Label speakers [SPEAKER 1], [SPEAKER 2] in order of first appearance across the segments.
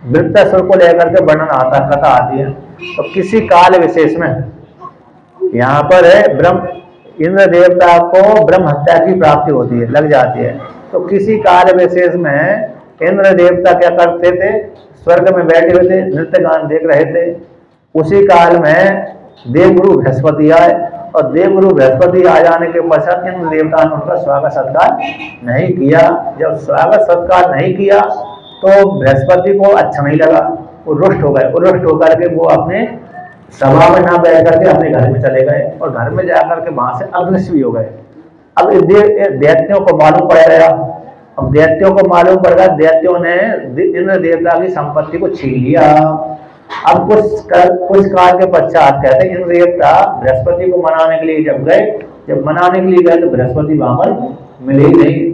[SPEAKER 1] वृत्तासुर को लेकर के वर्णन आता कथा आती है। तो किसी काल विशेष में यहाँ पर है ब्रह्म इंद्र देवता को ब्रह्म हत्या की प्राप्ति होती है, लग जाती है। तो किसी काल विशेष में इंद्र देवता क्या करते थे, स्वर्ग में बैठे हुए थे, नृत्य गान देख रहे थे। उसी काल में देवगुरु बृहस्पति आए, और देवगुरु बृहस्पति आ जाने के पश्चात इंद्र देवता ने उनका स्वागत सत्कार नहीं किया। जब स्वागत सत्कार नहीं किया तो बृहस्पति को अच्छा नहीं लगा, वो रुष्ट हो गए। वो रुष्ट होकर के वो अपने सभा में ना बैठ करके अपने घर में चले गए, और घर में जाकर के वहां से अदृश्य भी हो गए। अब दैत्यों को मालूम पड़ गया, अब दैत्यों को मालूम पड़ गया, दैत्यों ने इंद्र देवता की संपत्ति को छीन लिया। अब कुछ काल के पश्चात कहते हैं इंद्र देवता बृहस्पति को मनाने के लिए जब गए, जब मनाने के लिए गए तो बृहस्पति वहां पर मिले ही नहीं।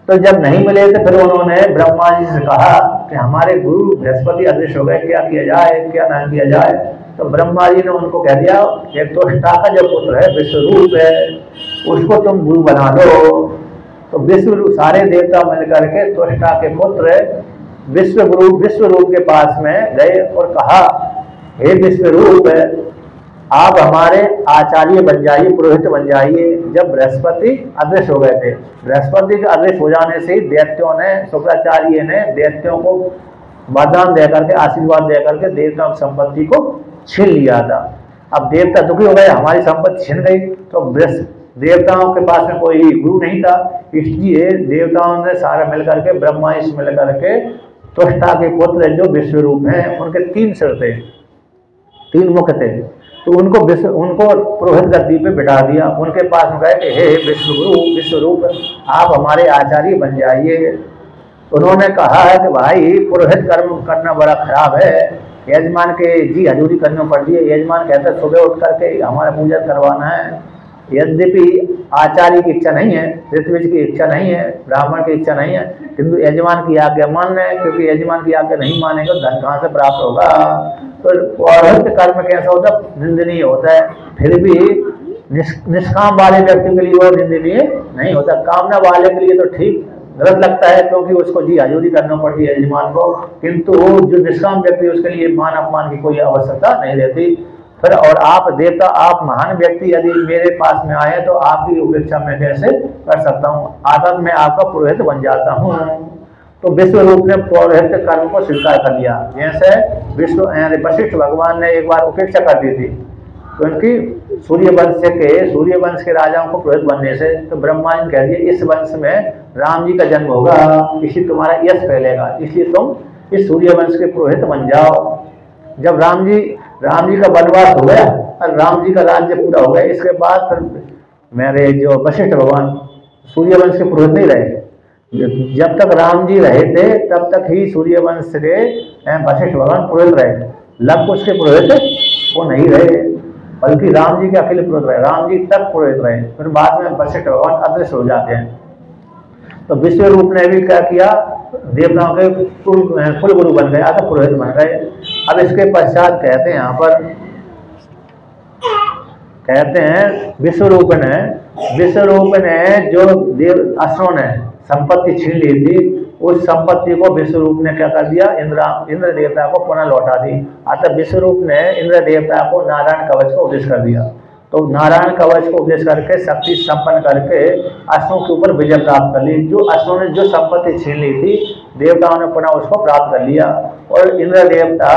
[SPEAKER 1] तो जब नहीं मिले तो फिर उन्होंने ब्रह्मा जी से कहा कि हमारे गुरु बृहस्पति अदृश्य हो गए, क्या किया जाए, क्या ना किया जाए। तो ब्रह्मा जी ने उनको कह दिया, एक त्वष्टा का जो पुत्र है विश्वरूप है, उसको तुम गुरु बना दो। तो विश्व सारे देवता मिलकर के त्वष्टा के पुत्र विश्वरूप के पास में गए और कहा, हे विश्वरूप आप हमारे आचार्य बन जाइए, पुरोहित बन जाइए। जब बृहस्पति अदृश्य हो गए थे, बृहस्पति के अदृश्य हो जाने से दैत्यों ने, शुक्राचार्य ने दैत्यों को वरदान देकर के, आशीर्वाद देकर के देवताओं की संपत्ति को छीन लिया था। अब देवता दुखी हो गए, हमारी संपत्ति छीन गई। तो देवताओं के पास में कोई गुरु नहीं था, इसलिए देवताओं ने सारे मिलकर के, ब्रह्मा जी मिलकर के त्वष्टा के पुत्र जो विश्वरूप हैं, उनके 3 सिर थे, 3 मुख थे। तो उनको पुरोहित गद्दी पे बिठा दिया। उनके पास में गए कि हे विश्वरूप आप हमारे आचार्य बन जाइए। उन्होंने कहा है कि भाई पुरोहित कर्म करना बड़ा खराब है, यजमान के जी हजूरी करनी पड़ती है। यजमान कहते हैं सुबह उठ करके हमारा पूजा करवाना है। यद्यपि आचार्य की इच्छा नहीं है, ऋत्विज की इच्छा नहीं है, ब्राह्मण की इच्छा नहीं है, किंतु यजमान की आज्ञा मानना है, क्योंकि यजमान की आज्ञा नहीं मानेंगे तो धन कहाँ से प्राप्त होगा। तो पौरोहित्य कर्म कैसा होता है, निंदनीय होता है। फिर भी निष्काम वाले व्यक्ति के लिए वो निंदनीय नहीं होता, कामना वाले के लिए तो ठीक गलत लगता है, क्योंकि उसको जी हजूरी करना पड़ती है यजमान को। किंतु जो निष्काम व्यक्ति उसके लिए मान अपमान की कोई आवश्यकता नहीं रहती। फिर और आप देवता, आप महान व्यक्ति यदि मेरे पास में आए तो आपकी उपेक्षा मैं कैसे कर सकता हूँ, आदत में आपका पुरोहित बन जाता हूँ। तो विश्वरूप ने पौरोहित्य कर्म को स्वीकार कर लिया। जैसे वशिष्ठ भगवान ने एक बार उपेक्षा कर दी थी, तो उनकी सूर्यवंश के राजाओं को पुरोहित बनने से, तो ब्रह्मा जी ने कह दिया इस वंश में राम जी का जन्म होगा, इसलिए तुम्हारा यश फैलेगा, इसलिए तुम इस सूर्यवंश के पुरोहित बन जाओ। जब राम जी का वनवास हो गया और राम जी का राज्य पूरा हो गया, इसके बाद फिर मेरे जो वशिष्ठ भगवान सूर्यवंश के पुरोहित नहीं रहे। जब तक राम जी रहे थे तब तक ही सूर्यवंश के वशिष्ठ भगवान पुरोहित रहे। लव कुश के पुरोहित वो नहीं रहे, बल्कि राम जी के अकेले पुरोहित रहे, राम जी तक पुरोहित रहे। फिर बाद में वशिष्ठ भगवान अदृश्य हो जाते हैं। तो विश्वरूप ने भी क्या किया, देवताओं के कुल गुरु बन गया, तो पुरोहित बन गए। अब इसके पश्चात कहते हैं, यहाँ पर कहते हैं विश्वरूप ने जो असुरों ने संपत्ति छीन ली थी, उस संपत्ति को विश्वरूप ने क्या कर दिया, इंद्र देवता को पुनः लौटा दी। अतः विश्वरूप ने इंद्र देवता को नारायण कवच को उपदेश कर दिया। तो नारायण कवच को उपदेश करके शक्ति संपन्न करके असुरों के ऊपर विजय प्राप्त कर ली। जो असुरों ने जो संपत्ति छीन ली थी, देवताओं ने पुनः उसको प्राप्त कर लिया और इंद्र देवता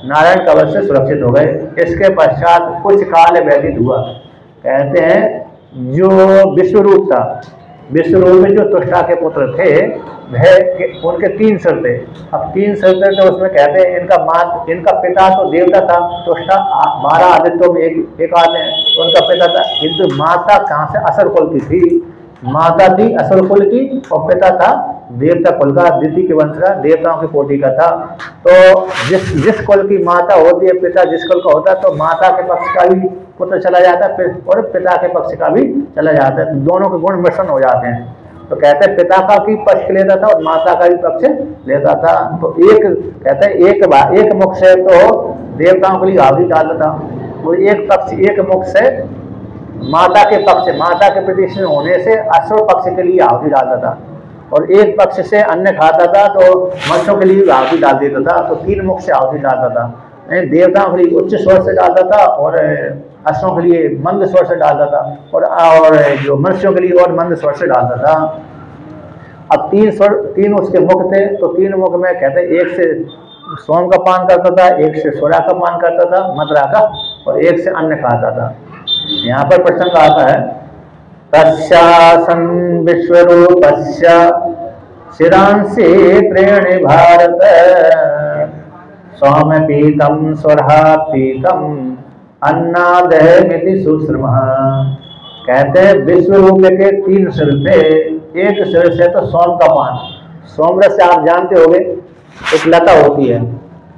[SPEAKER 1] नारायण कवच से सुरक्षित हो गए। इसके पश्चात कुछ काल व्यतीत हुआ। कहते हैं जो विश्वरूप था, विश्वरूप में जो त्वष्टा के पुत्र थे वह उनके 3 सिर थे। अब 3 सिर थे तो उसमें कहते हैं इनका पिता तो देवता था, त्वष्टा 12 आदित्यों में एक आते हैं, उनका पिता था। किंतु माता कहाँ से, असुर कुल की थी। माता थी असुर कुल की और पिता था देवता कुल का, द्वितीय के वंश का, देवताओं की कोटि का था। तो जिस कुल की माता होती है, पिता जिस कुल का होता है, तो माता के पक्ष का भी पुत्र चला जाता है और पिता के पक्ष का भी चला जाता है, दोनों के गुण मिश्रण हो जाते हैं। तो कहते हैं पिता का भी पक्ष लेता था और माता का भी पक्ष लेता था। तो कहते हैं एक मुख से तो देवताओं के लिए आहुति डालता था, और एक मुख से माता के प्रति स्नेह होने से असुर पक्ष के लिए आहुति डालता था। और एक पक्ष से अन्न खाता था तो मनुष्यों के लिए आहुति डाल देता था, तो 3 मुख से आहुति डालता था। देवताओं के लिए उच्च स्वर से डालता था और असुरों के लिए मंद स्वर से डालता था, और जो मनुष्यों के लिए और मंद स्वर से डालता था। अब 3 उसके मुख थे, तो 3 मुख में कहते हैं एक से सोम का पान करता था, एक से सोरा का पान करता था, मदरा का, और एक से अन्न खाता था। यहाँ पर प्रसंग आता है, तस्यासन विश्वरूपस्य शिरांसि त्रीणि भारत सौम पीतम स्वरहा पीतम अन्नादहमिति सुश्रमः। कहते हैं विश्वरूप के 3 सिर थे, एक सिर से तो सोम का पान। सोम रस से आप जानते होंगे, एक लता होती है,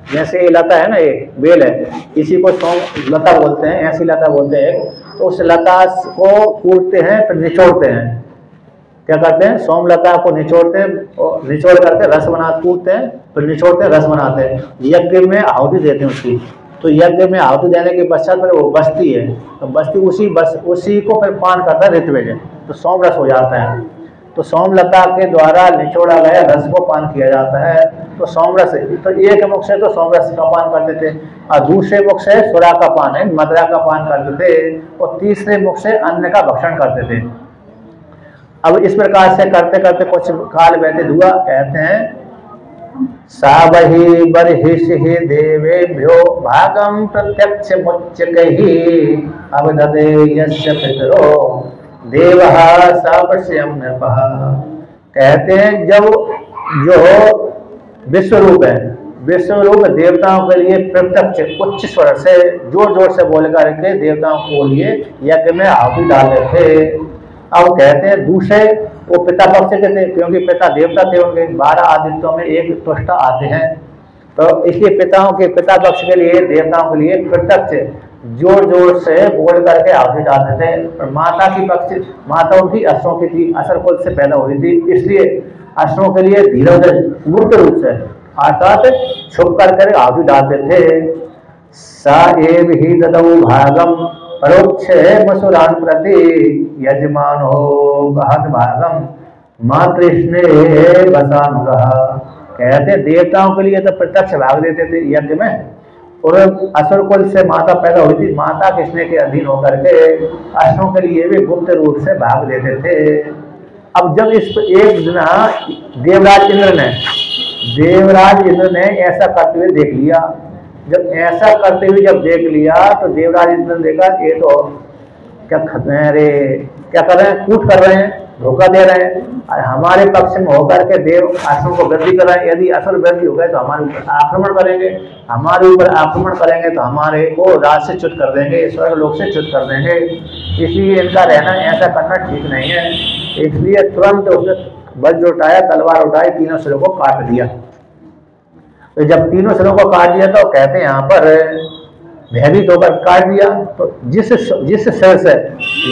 [SPEAKER 1] जैसे ये लता है ना, ये बेल है, इसी को सोम लता बोलते हैं, ऐसी लता बोलते हैं। तो उस लता को कूटते हैं, फिर निचोड़ते हैं। क्या करते हैं? सोम लता को निचोड़ते हैं, और निचोड़ करके रस बना, कूटते हैं, फिर निचोड़ते हैं, रस बनाते हैं, यज्ञ में आहुति देते हैं उसकी। तो यज्ञ में आहुति देने के पश्चात फिर वो बचती है, तो बचती उसी को फिर पान करता है ऋत्विज, तो सोम रस हो जाता है। तो सोमलता के द्वारा निचोड़ा गया रस को पान किया जाता है, तो सोमरस। तो एक मुख से तो सोमरस का पान करते थे, और दूसरे मुख से सुरा का पान है, मदरा का पान करते थे, और तीसरे मुख से अन्न का भक्षण करते थे। अब इस प्रकार से करते करते कुछ काल व्यतीत हुआ। कहते हैं, सावहि बर्हिषि देवेभ्यो भागम प्रत्यक्ष मुच्यकहि अवदते यस्य पितरो देवः सावश्यम नृपः। कहते हैं, जब जो विश्वरूप है, विश्वरूप देवताओं के लिए प्रत्यक्ष उच्च स्वर से जोर जोर से बोल करके देवताओं को लिए यज्ञ में आहुति डालते थे। अब कहते हैं दूसरे वो पिता पक्ष के थे, क्योंकि पिता देवता थे, उनके 12 आदित्यों में एक त्वष्टा आते हैं, तो इसलिए पिता पक्ष के लिए देवताओं के लिए प्रत्यक्ष जोर जोर से बोल करके आहुति डालते थे। और माता उनकी असुरों की थी, असर कुल से पैदा हुई थी, इसलिए असुरों के लिए धीरे गुप्त रूप से अर्थात छुप करके आहुति डालते थे। सा एव ही ददौ भागम परोक्ष मसुरान प्रति यजमान हो बहत भागम मातृष्णे बसानुगः। कहते देवताओं के लिए तो प्रत्यक्ष भाग देते थे यज्ञ में, और असुर कुल से माता पैदा हुई थी, माता के स्नेह के अधीन होकर के असुरों के लिए भी गुप्त रूप से भाग देते थे। अब जब इस एक दिन देवराज इंद्र ने ऐसा करते हुए देख लिया। जब ऐसा करते हुए जब देख लिया तो देवराज इंद्र ने देखा, ये तो क्या कर रहे हैं, कूट कर रहे हैं, धोखा दे रहे हैं, और हमारे पक्ष में होकर के देव असुर को वृद्धि कर रहे हैं। यदि असुर वृद्धि हो गए तो हमारे ऊपर आक्रमण करेंगे, तो हमारे को राज से च्युत कर देंगे, स्वर्ग लोक से च्युत कर देंगे। इसलिए इनका रहना, ऐसा करना ठीक नहीं है। इसलिए तुरंत उसने वज्र उठाया, तलवार उठाई, तीनों सिरों को काट दिया। तो जब तीनों सिरों को काट दिया तो कहते हैं यहाँ पर भयभीत होकर काट दिया, तो जिस सिर से,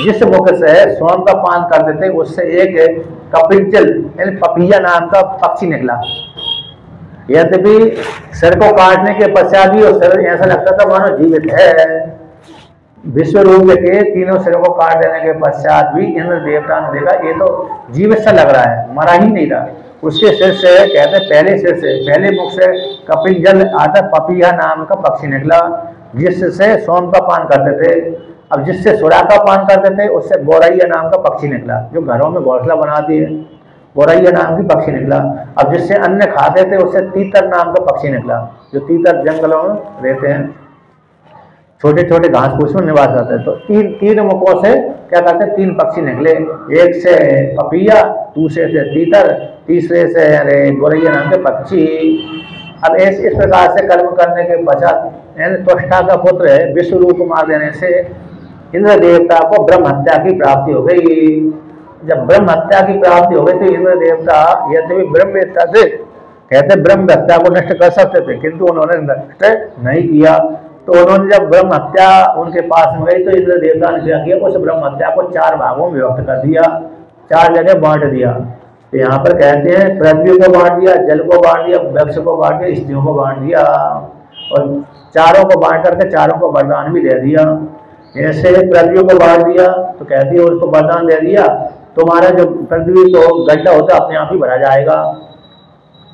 [SPEAKER 1] जिस मुख से सोम का पान करते थे, उससे एक कपिंचल यानी पपीहा नाम का पक्षी निकला। यद्यपि सिर को काटने के पश्चात भी वो सिर ऐसा लगता था मानो जीवित है। विश्वरूप के तीनों सिरों को काट देने के पश्चात भी इंद्र देवता ने देखा ये तो जीवित सा लग रहा है, मरा ही नहीं था। उसके सिर से, कहते पहले मुख से कपिंजल आता पपीहा नाम का पक्षी निकला, जिससे सोम का पान करते थे। अब जिससे सुरा का पान करते थे, उससे गौरैया नाम का पक्षी निकला, जो घरों में घोंसला बनाती है, गौरैया नाम की पक्षी निकला। अब जिससे अन्न खाते थे, उससे तीतर नाम का पक्षी निकला, जो तीतर जंगलों में रहते हैं, छोटे छोटे घास फूस में निवास करते हैं। तो तीन मुखों से क्या करते हैं, 3 पक्षी निकले, एक से पपीहा, दूसरे से तीतर, तीसरे से गौरैया नाम के पक्षी। अब इस प्रकार से कर्म करने के पश्चात त्वष्टा का पुत्र है विश्वरूप को मार देने से इंद्र देवता को ब्रह्म हत्या की प्राप्ति हो गई। जब ब्रह्म हत्या की प्राप्ति हो गई तो इंद्र देवता यद्यपि ब्रह्मवेत्ता थे, कहते ब्रह्म हत्या को नष्ट कर सकते थे, किंतु उन्होंने नष्ट नहीं किया। तो उन्होंने जब ब्रह्म हत्या उनके पास में गई तो इंद्र देवता ने क्या किया, उस ब्रह्म हत्या को 4 भागों में विभक्त कर दिया, 4 जगह बांट दिया। तो यहाँ पर कहते हैं पृथ्वी को बांट दिया, जल को बांट दिया, वृक्ष को बांट दिया, स्त्रियों को बांट दिया, और चारों को बांट करके चारों को वरदान भी दे दिया। जैसे पृथ्वी को बांट दिया तो कहती है उसको वरदान दे दिया तुम्हारा जो पृथ्वी को गड्ढा होता है अपने आप ही भरा जाएगा।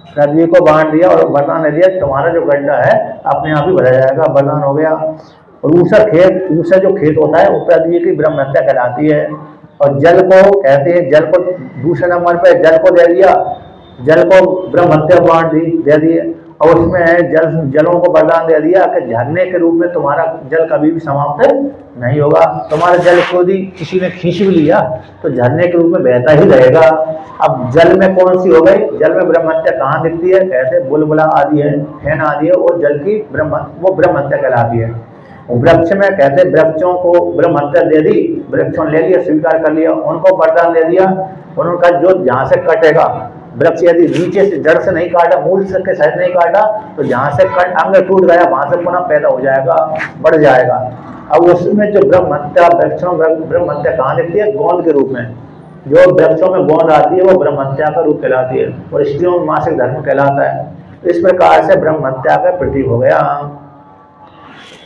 [SPEAKER 1] पृथ्वी को बांट दिया और वरदान दे दिया, तुम्हारा जो गड्ढा है अपने आप ही भरा जाएगा, वरदान हो गया। और ऊषा जो खेत होता है वो पृथ्वी की ब्रह्म हत्या कहलाती है। और जल को कहते हैं, जल को दूसरे नंबर पे जल को दे दिया, जल को ब्रह्म हत्या बांट दे दिए। और उसमें जलों को वरदान दे दिया कि झरने के रूप में तुम्हारा जल कभी भी समाप्त नहीं होगा। तुम्हारा जल को यदि किसी ने खींच भी लिया तो झरने के रूप में बहता ही रहेगा। अब जल में कौन सी हो गई? जल में ब्रह्म हत्या कहाँ दिखती है? कहते बुलबुला आदि है, फैन आदि है, और जल की वो ब्रह्म हत्या कहलाती है। वृक्ष में कहते वृक्षों को ब्रह्म हत्या दे दी, वृक्षों ने ले लिया, स्वीकार कर लिया, उनको वरदान दे दिया। और उनका जो जहाँ से कटेगा वृक्ष, यदि नीचे से जड़ से नहीं काटा, मूल से के सहित नहीं काटा, तो जहाँ से अंग टूट गया वहां से पुनः पैदा हो जाएगा, बढ़ जाएगा। अब उसमें जो ब्रह्म हत्या, वृक्षों ब्रह्म हत्या कहाँ दिखती है? गोंद के रूप में। जो वृक्षों में गोंद आती है वो ब्रह्म हत्या का रूप कहलाती है, और स्त्रियों में मासिक धर्म कहलाता है। इस प्रकार से ब्रह्म हत्या का प्रतीक हो गया।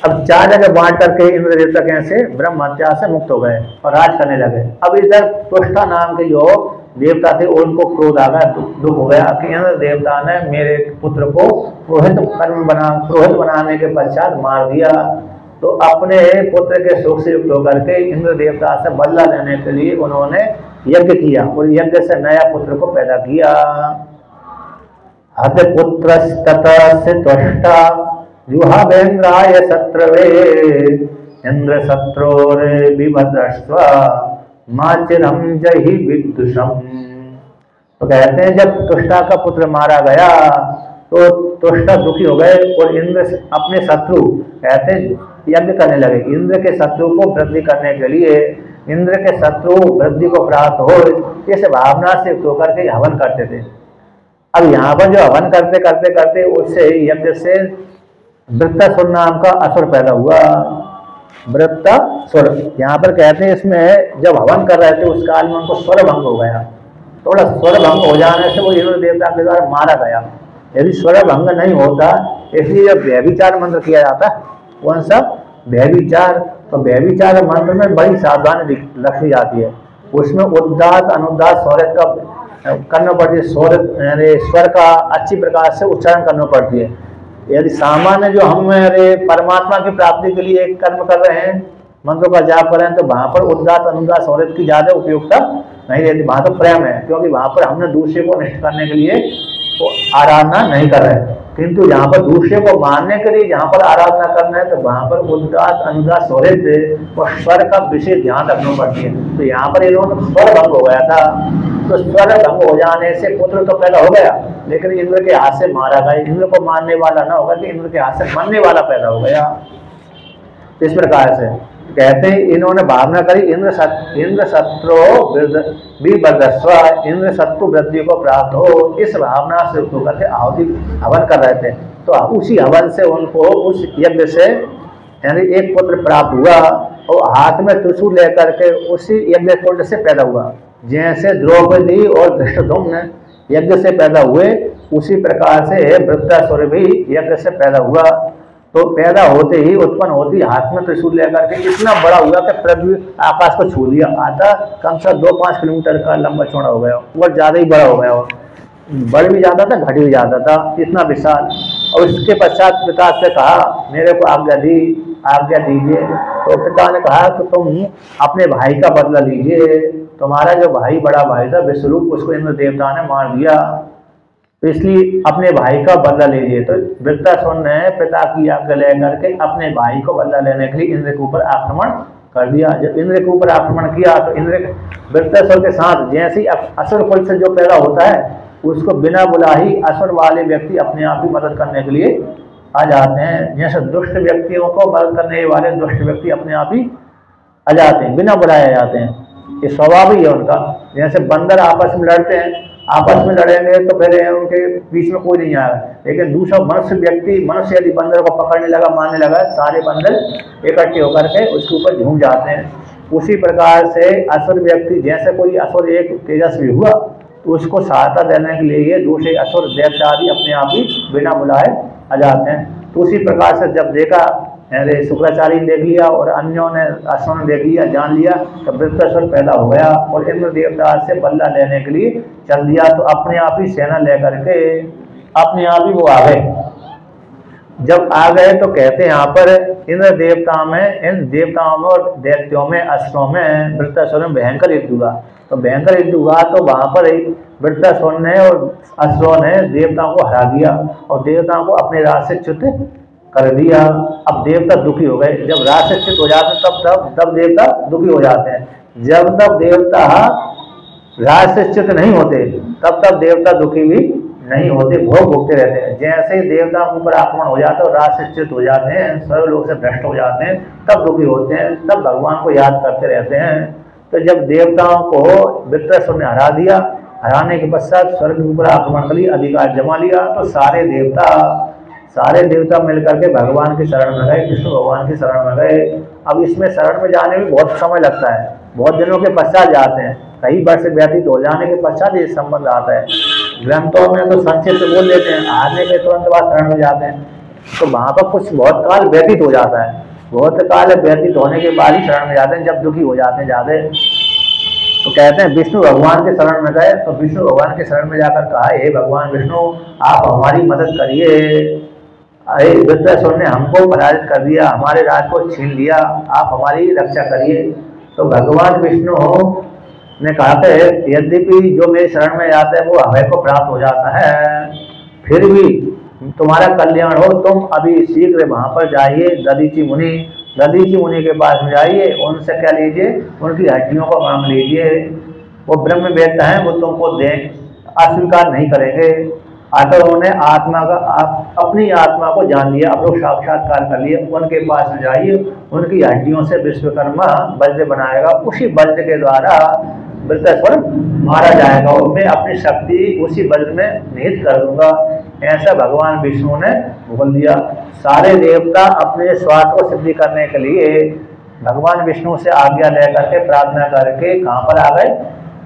[SPEAKER 1] अब 4 जगह बांट करके इंद्र देवता कैसे ब्रह्म हत्या से मुक्त हो गए और राज करने लगे। अब इधर त्वष्टा नाम के जो देवता थे उनको क्रोध आ गया, दुख हो गया कि इंद्र देवता ने मेरे पुत्र को पुरोहित बनाने के पश्चात मार दिया। तो अपने पुत्र के शोक से युक्त होकर के इंद्र देवता से बदला लेने के लिए उन्होंने यज्ञ किया और यज्ञ से नया पुत्र को पैदा किया। हत पुत्र त्वष्टा जुहावेन्द्राय शत्रवे इंद्र शत्रोर विभद्रस्व माचिरम जहि विद्युषम। तो कहते हैं जब त्वष्टा का पुत्र मारा गया तो त्वष्टा दुखी हो गए और इंद्र अपने शत्रु कहते यज्ञ करने लगे। इंद्र के शत्रु को वृद्धि करने के लिए, इंद्र के शत्रु वृद्धि को प्राप्त हो, इस भावना से होकर के हवन करते थे। अब यहाँ पर जो हवन करते करते करते उससे यज्ञ से वृत्तासुर नाम का असुर पैदा हुआ। वृत्तासुर यहाँ पर कहते हैं, इसमें जब हवन कर रहे थे उस काल में उनको स्वर भंग हो गया। थोड़ा स्वर भंग हो जाने से वो इंद्र देवता के द्वारा मारा गया। यदि स्वर भंग नहीं होता, इसलिए जब व्यभिचार मंत्र किया जाता है, कौन सा? व्यभिचार। तो व्यभिचार मंत्र में बड़ी सावधानी रखी जाती है। उसमें उद्दात अनुदात स्वरत का करना पड़ती है, स्वर का अच्छी प्रकार से उच्चारण करना पड़ती है। यदि सामान्य जो हम परमात्मा की प्राप्ति के लिए एक कर्म कर रहे हैं, मंत्रों का जाप कर रहे हैं, तो वहां पर उद्दात अनुदात स्वरत की ज्यादा उपयोगिता नहीं रहती। वहां तो प्रेम है, क्योंकि वहां पर हमने दूसरे को नष्ट करने के लिए वो आराधना नहीं कर रहे हैं। किंतु जहाँ पर दूसरे को मानने के लिए जहाँ पर आराधना करना है, तो वहां पर उद्दात अनुदात स्वरत और स्वर का विशेष ध्यान रखना पड़ती है। तो यहाँ पर इन्होंने स्वर भंग हो गया था। तो स्वर भंग हो जाने से पुत्र तो पैदा हो गया, लेकिन इंद्र के हाथ से मारा गया। इंद्र को मारने वाला ना होगा कि इंद्र के हाथ से मरने वाला पैदा हो गया। इस प्रकार से कहते हैं इन्होंने भावना करी, इंद्र शत्रु विभद्रस्व, इंद्र शत्रु वृद्धि को प्राप्त हो, इस भावना से होकर के आहुति हवन कर रहे थे। तो उसी हवन से उनको उस यज्ञ से यानी एक पुत्र प्राप्त हुआ और हाथ में त्रिशूल लेकर के उसी यज्ञ कुंड से पैदा हुआ। जैसे द्रौपदी और धृष्टद्युम्न यज्ञ से पैदा हुए, उसी प्रकार से वृत्तासुर भी यज्ञ से पैदा हुआ। तो पैदा होते ही उत्पन्न होती हाथ में त्रिशूल लेकर के इतना बड़ा हुआ कि पृथ्वी आकाश को छू लिया। आता कम से कम 2-5 किलोमीटर का लंबा चौड़ा हो गया, वो ज्यादा ही बड़ा हो गया, और बढ़ भी जाता था घट भी जाता था, इतना विशाल। और इसके पश्चात पिता से कहा मेरे को आज्ञा दीजिए। तो पिता ने कहा कि तुम अपने भाई का बदला लीजिए। तुम्हारा जो भाई बड़ा भाई था विश्वरूप, उसको इंद्र देवता ने मार दिया, तो इसलिए अपने भाई का बदला लीजिए। तो वृत्तासुर ने पिता की आज्ञा लेकर के अपने भाई को बदला लेने के लिए इंद्र के ऊपर आक्रमण कर दिया। जब इंद्र के ऊपर आक्रमण किया तो इंद्र वृत्तासुर के साथ जैसे ही असुर कुल से जो पैदा होता है, उसको बिना बुला ही असुर वाले व्यक्ति अपने आप ही मदद करने के लिए आ जाते हैं। जैसे दुष्ट व्यक्तियों को मदद करने वाले दुष्ट व्यक्ति अपने आप ही आ जाते हैं, बिना बुलाए जाते हैं। ये स्वभाव ही है उनका। जैसे बंदर आपस में लड़ते हैं, आपस में लड़ेंगे तो फिर उनके बीच में कोई नहीं आएगा, लेकिन दूसरा मनुष्य यदि बंदर को पकड़ने लगा, मारने लगा, सारे बंदर इकट्ठे होकर के उसके ऊपर झूम जाते हैं। उसी प्रकार से असुर व्यक्ति, जैसे कोई असुर एक तेजस्वी हुआ तो उसको सहायता देने के लिए दूसरे असुर देवता आदि अपने आप ही बिना बुलाए आ जाते हैं। तो उसी प्रकार से जब देखा अरे शुक्राचार्य ने देख लिया और अन्यों ने अश्वों ने देख लिया, जान लिया, तो वृत्रासुर पैदा हो गया और इंद्र देवता से बदला लेने के लिए चल दिया। तो अपने आप ही सेना लेकर के अपने आप ही वो आ गए। जब आ गए तो कहते हैं यहाँ पर इंद्र देवता में, इन देवताओं में और दैत्यों में, अस्त्रों में वृत्रासुर में भयंकर युद्ध हुआ। तो भयंकर युद्ध हुआ तो वहां पर वृत्रासुर ने और अस्त्रों ने देवताओं को हरा दिया और देवताओं को अपने राज से च्युत कर दिया। अब देवता दुखी हो गए। जब राज से च्युत हो जाते हैं तब देवता दुखी हो जाते हैं। जब तक देवता राज से च्युत नहीं होते तब देवता दुखी भी नहीं होते, भोग भोगते रहते हैं। जैसे ही देवताओं के ऊपर आक्रमण हो जाता है और राज से च्युत हो जाते हैं, सर्व लोग से भ्रष्ट हो जाते हैं, तब दुखी होते हैं, तब भगवान को याद करते रहते हैं। तो जब देवताओं को वृत्रासुर ने हरा दिया, हराने के पश्चात स्वर्ग के ऊपर आक्रमण कर लिया, अधिकार जमा लिया, तो सारे देवता मिलकर के भगवान की शरण में गए, विष्णु भगवान की शरण में गए। अब इसमें शरण में जाने में बहुत समय लगता है, बहुत दिनों के पश्चात जाते हैं, कई वर्ष व्यतीत हो जाने के पश्चात ये संबंध आता है। ग्रंथों में तो संक्षेप से बोल देते हैं, हारने के तुरंत बाद शरण में जाते हैं, तो वहां पर कुछ बहुत काल व्यतीत हो जाता है। बहुत काल व्यतीत होने के बाद ही शरण में जाते हैं, जब दुखी हो जाते हैं ज्यादा। तो कहते हैं विष्णु भगवान के शरण में गए, तो विष्णु भगवान के शरण में जाकर कहा, हे भगवान विष्णु, आप हमारी मदद करिए। अरे वृत्रासुर ने हमको पराजित कर दिया, हमारे राज को छीन लिया, आप हमारी रक्षा करिए। तो भगवान विष्णु ने कहा कि यद्यपि जो मेरे शरण में जाता है वो हमें को प्राप्त हो जाता है, फिर भी तुम्हारा कल्याण हो, तुम अभी शीघ्र वहां पर जाइए, दधीचि मुनि के पास में जाइए, उनसे क्या लीजिए, उनकी हड्डियों को मांग लीजिए। वो ब्रह्म वेत्ता है, वो तुमको दें, अस्वीकार नहीं करेंगे। आकर उन्होंने अपनी आत्मा को जान लिया, अपने साक्षात्कार कर लिए, उनके पास में जाइए, उनकी हड्डियों से विश्वकर्मा वज्र बनाएगा, उसी वज्र के द्वारा वृत्रासुर मारा जाएगा और मैं अपनी शक्ति उसी वज्र में निहित कर दूंगा। ऐसा भगवान विष्णु ने बोल दिया। सारे देवता अपने स्वार्थ को सिद्धि करने के लिए भगवान विष्णु से आज्ञा लेकर के प्रार्थना करके कहाँ पर आ गए,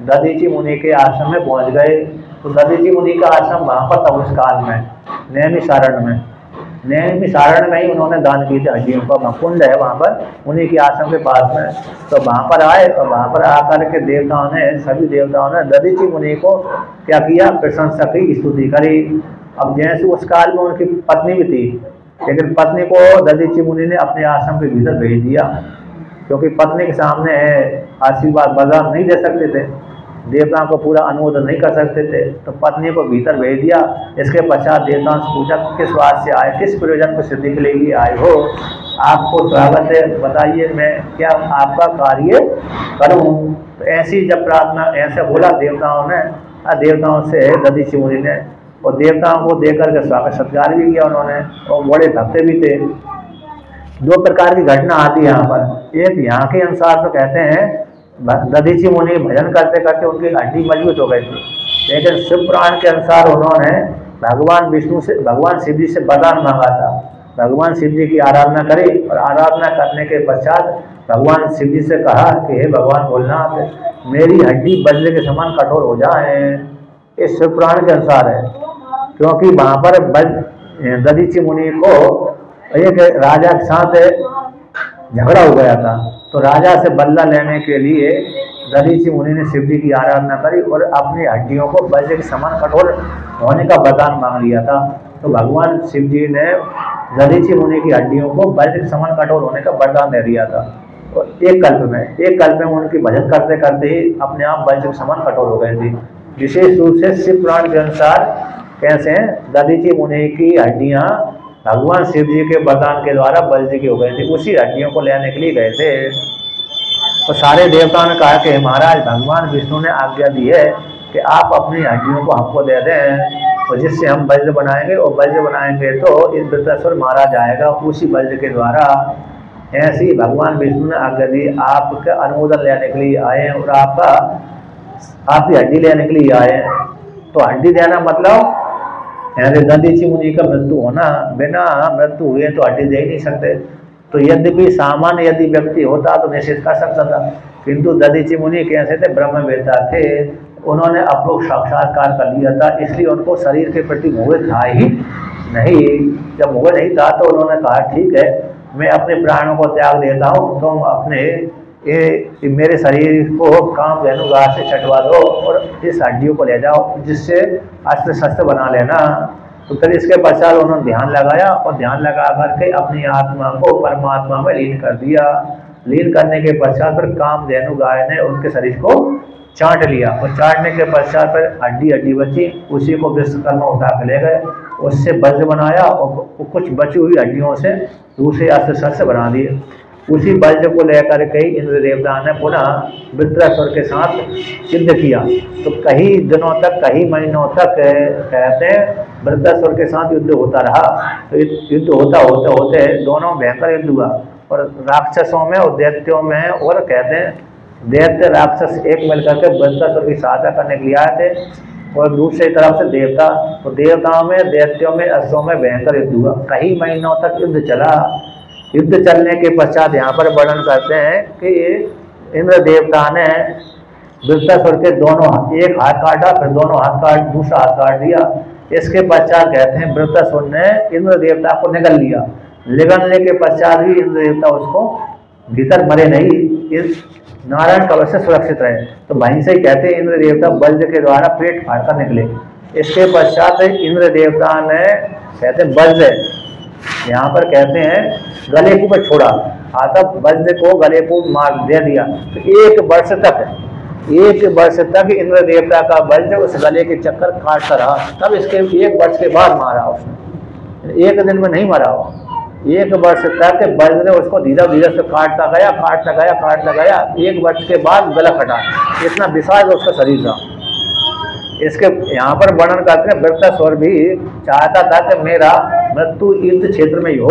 [SPEAKER 1] दधीचि मुनि के आश्रम में पहुंच गए। तो दधीचि मुनि का आश्रम वहां पर था उस काल में, नैमिषारण्य में ही उन्होंने दान किए थे हड्डियों का, कुंड है वहां पर उन्हीं के आश्रम के पास में। तो वहां पर आए और वहां पर आकर के सभी देवताओं ने दधीचि मुनि को क्या किया, प्रशंसा की, स्तुति करी। अब जैसे उस काल में उनकी पत्नी भी थी, लेकिन पत्नी को दधीचि मुनि ने अपने आश्रम के भीतर भेज दिया, क्योंकि पत्नी के सामने आशीर्वाद वरदान नहीं दे सकते थे, देवताओं को पूरा अनुमोदन नहीं कर सकते थे, तो पत्नी को भीतर भेज दिया। इसके पश्चात देवताओं से पूछा, किस बात से आए, किस प्रयोजन को सिद्धि के लिए आए हो, आपको स्वागत है, बताइए मैं क्या आपका कार्य करूं। तो ऐसी जब प्रार्थना ऐसे बोला देवताओं से दधीचि मुनि ने, और देवताओं को देकर के स्वागत सत्कार भी किया उन्होंने, और बड़े भक्त भी थे। दो प्रकार की घटना आती है यहाँ पर। एक यहाँ के अनुसार तो कहते हैं दधीचि मुनि भजन करते करते उनकी हड्डी मजबूत हो गई थी, लेकिन शिव पुराण के अनुसार उन्होंने भगवान शिव जी से वरदान मांगा था। भगवान शिव जी की आराधना करी और आराधना करने के पश्चात भगवान शिव जी से कहा कि हे भगवान भोलेनाथ, मेरी हड्डी वज्र के समान कठोर हो जाए। ये शिव पुराण के अनुसार है, क्योंकि वहां पर दधीचि मुनि को एक राजा के साथ झगड़ा हो गया था, तो राजा से बदला लेने के लिए दधीचि मुनि ने शिव जी की आराधना करी और अपनी हड्डियों को वज्र के समान कठोर होने का वरदान मांग लिया था। तो भगवान शिव जी ने दधीचि मुनि की हड्डियों को वज्र के समान कठोर होने का वरदान दे दिया था। तो एक कल्प में उनकी भजन करते करते ही अपने आप वज्र के समान कठोर हो गए थे। विशेष रूप से शिव पुराण के अनुसार कैसे दधीचि मुनि की हड्डियां भगवान शिव जी के वरदान के द्वारा वज्र की हो गई थी, उसी हड्डियों को लेने के लिए गए थे। तो सारे देवताओं ने कहा कि महाराज भगवान विष्णु ने आज्ञा दी है कि आप अपनी हड्डियों को हमको दे दें, और जिससे हम वज्र बनाएंगे, और वज्र बनाएंगे तो इस वृत्रासुर मारा जाएगा उसी वज्र के द्वारा। ऐसे ही भगवान विष्णु ने आज्ञा दी, आपका अनुमोदन लेने के लिए आए हैं और आपकी हड्डी लेने के लिए आए हैं। तो हड्डी देना मतलब दधीचि मुनि का मृत्यु होना, बिना मृत्यु हुए तो हड्डी दे ही नहीं सकते। तो यद्यपि सामान्य यदि व्यक्ति होता तो निषेध कर सकता था, किंतु दधीचि मुनि कैसे थे, ब्रह्मवेत्ता थे, उन्होंने अपलोक साक्षात्कार कर लिया था, इसलिए उनको शरीर के प्रति मोह था ही नहीं। जब मोह नहीं था तो उन्होंने कहा ठीक है, मैं अपने प्राणों को त्याग देता हूँ, तुम अपने ये मेरे शरीर को काम धेनु घास से छटवा दो और इस हड्डियों को ले जाओ, जिससे अस्त्र शस्त्र बना लेना। तो फिर इसके पश्चात उन्होंने ध्यान लगाया और ध्यान लगा करके अपनी आत्मा को परमात्मा में लीन कर दिया। लीन करने के पश्चात फिर कामधेनु गाय ने उनके शरीर को चाट लिया और चाटने के पश्चात फिर हड्डी हड्डी बची, उसी को विश्वकर्मा उठा के ले गए, उससे वज्र बनाया और कुछ बची हुई हड्डियों से दूसरे अस्त्र शस्त्र बना दिए। उसी वज्र को लेकर के इंद्र देवता ने पुनः वृत्रासुर के साथ युद्ध किया। तो कई दिनों तक, कई महीनों तक कहते हैं वृत्रासुर के साथ युद्ध होता रहा। तो युद्ध होता होते होते दोनों भयंकर युद्ध हुआ और राक्षसों में और दैत्यों में, और कहते हैं दैत्य राक्षस एक मिलकर के वृत्रासुर की सहायता करने के लिए आए थे और दूसरी तरफ से देवता। तो देवताओं में, दैत्यों में, असुरों में भयंकर युद्ध हुआ। कई महीनों तक युद्ध चला। युद्ध चलने के पश्चात यहाँ पर वर्णन करते हैं कि इंद्र देवता ने वृत्रासुर के दोनों, एक हाथ काटा, फिर दोनों हाथ काट, दूसरा हाथ काट दिया। इसके पश्चात कहते हैं वृत्रासुर ने इंद्र देवता को निगल लिया। निगलने के पश्चात भी इंद्र देवता उसको भीतर मरे नहीं, इस नारायण कवच से सुरक्षित रहे। तो वहीं से ही कहते हैं इंद्र देवता वज्र के द्वारा पेट फाड़ कर निकले। इसके पश्चात इंद्र देवता ने कहते हैं वज्र, यहाँ पर कहते हैं गले को पर छोड़ा, आतप वज्र को गले को मार दे दिया। तो एक वर्ष तक इंद्र देवता का वज्र उस गले के चक्कर काटता रहा। तब इसके एक वर्ष के बाद मारा उसने, एक दिन में नहीं मारा वो। एक वर्ष तक वज्र उसको धीरे धीरे से काटता गया। एक वर्ष के बाद गला कटा। इतना विशाल उसका शरीर था। इसके यहाँ पर वर्णन करते हैं वृत्रासुर भी चाहता था कि मेरा मृत्यु युद्ध क्षेत्र में ही हो।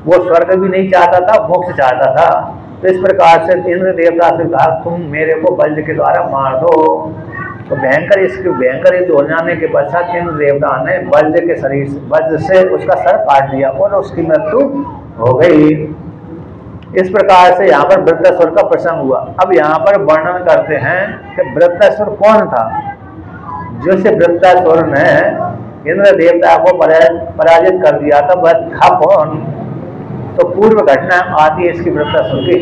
[SPEAKER 1] वो स्वर्ग भी नहीं चाहता था, मोक्ष चाहता था। तो इस प्रकार से इंद्र देवता से कहा तुम मेरे को वज्र के द्वारा मार दो। तो भयंकर युद्ध हो जाने के पश्चात इंद्र देवता ने वज्र से उसका सर काट दिया और उसकी मृत्यु हो गई। इस प्रकार से यहाँ पर वृत्रासुर का प्रसंग हुआ। अब यहाँ पर वर्णन करते हैं कि वृत्रासुर कौन था। जो से वृत्रासुर ने इंद्र देवता को पराजित कर दिया था, वह था कौन। तो पूर्व घटना आती है इसकी वृत्रासुर की।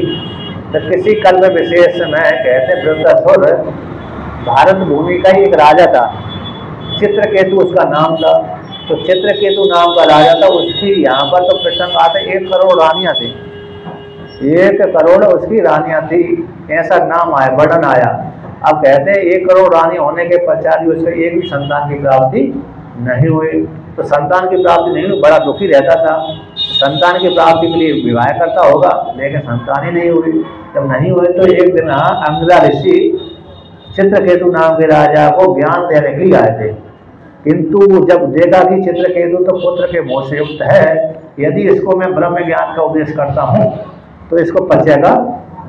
[SPEAKER 1] तो किसी कल्प विशेष में कहते वृत्रासुर भारत भूमि का ही एक राजा था। चित्रकेतु उसका नाम था। तो चित्रकेतु नाम का राजा था। उसकी यहाँ पर तो प्रसंग आता है 1 करोड़ रानियां थी। 1 करोड़ उसकी रानियां थी, ऐसा नाम आया, वर्णन आया। अब कहते हैं 1 करोड़ रानी होने के पश्चात भी उसको एक भी संतान की प्राप्ति नहीं हुई। तो संतान की प्राप्ति नहीं हुई, बड़ा दुखी रहता था। संतान की प्राप्ति के लिए विवाह करता होगा, लेकिन संतान ही नहीं हुई। जब नहीं हुई तो एक दिन अंगदा ऋषि चित्रकेतु नाम के राजा को ज्ञान देने के लिए आए थे। किंतु जब देखा कि चित्रकेतु तो पुत्र के मोह से युक्त है, यदि इसको मैं ब्रह्म ज्ञान का उपदेश करता हूँ तो इसको पचेगा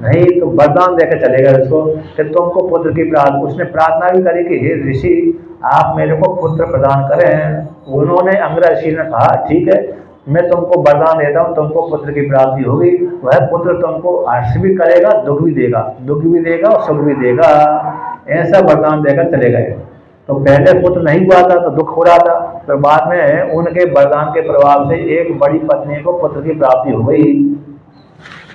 [SPEAKER 1] नहीं, तो वरदान देकर चलेगा इसको कि तुमको पुत्र की प्रार्थना। उसने प्रार्थना भी करी कि हे ऋषि आप मेरे को पुत्र प्रदान करें। उन्होंने अंगदा ऋषि ने कहा ठीक है, मैं तुमको वरदान देता हूँ, तुमको पुत्र की प्राप्ति होगी। वह पुत्र तुमको हर्ष भी करेगा, दुख भी देगा और सुख भी देगा। ऐसा वरदान देकर चले गए। तो पहले पुत्र नहीं हुआ था तो दुख हो रहा था, फिर बाद में उनके वरदान के प्रभाव से एक बड़ी पत्नी को पुत्र की प्राप्ति हो गई।